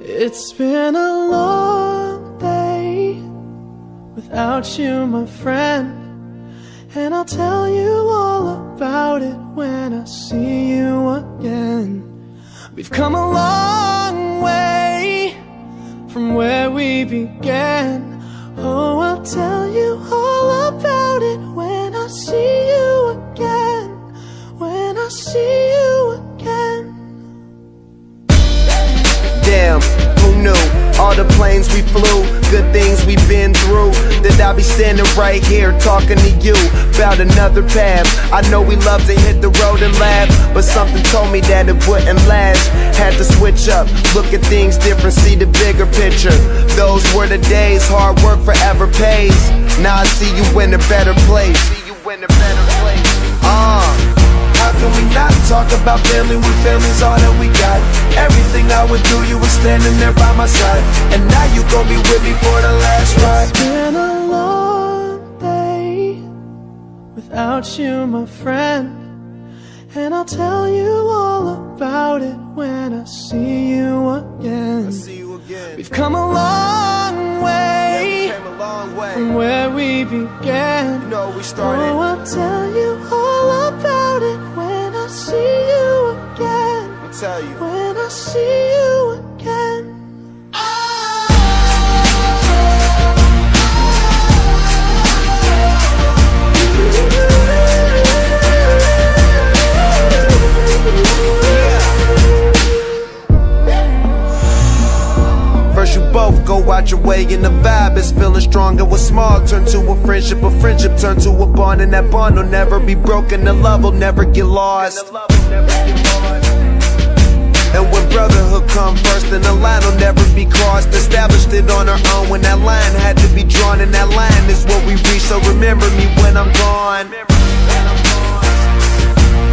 It's been a long day without you, my friend, and I'll tell you all about it when I see you again. We've come a long way from where we began. Oh, I'll tell you all about it when I see you again. When I see you again. Damn, who knew? All the planes we flew, good things we've been through, that I'll be standing right here talking to you about another path. I know we love to hit the road and laugh, but something told me that it wouldn't last. Had to switch up, look at things different, see the bigger picture. Those were the days, hard work forever pays. Now I see you in a better place. How can we not talk about family when family's all that we got? Everything I would do, you were standing there by my side, and now you gon' be with me for the last ride. It's been a long day without you, my friend, and I'll tell you all about it when I see you again. We've come a long way, from where we began. Oh, I'll tell you all about it when I see you again. When I see you again. First you both go out your way and the vibe is feeling strong, and what's small turn to a friendship turn to a bond, and that bond will never be broken, the love will never get lost. And when brotherhood come first, then the line will never be crossed. Established it on our own when that line had to be drawn, and that line is what we reach, so remember me when I'm gone.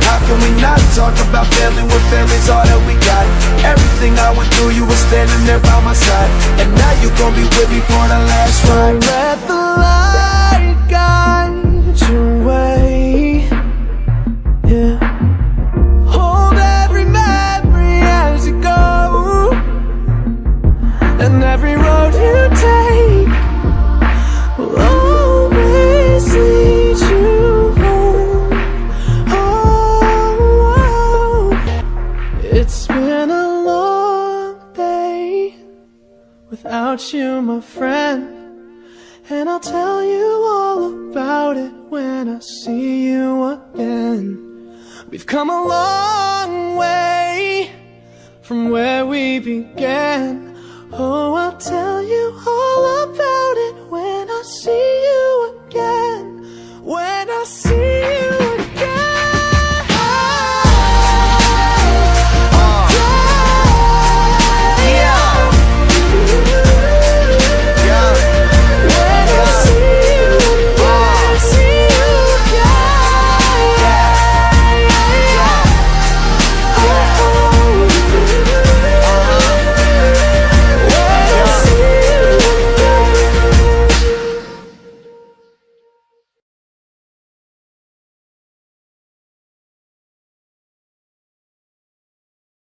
How can we not talk about family when family's all that we got? Everything I went through, you were standing there by my side, and now you gon' be with me for the last ride. Let the light guide your way, yeah. Hold every memory as you go, and every road you take will always lead you home. I'll tell you all about it when I see you again. We've come a long way from where we began. Oh, I'll tell you all about it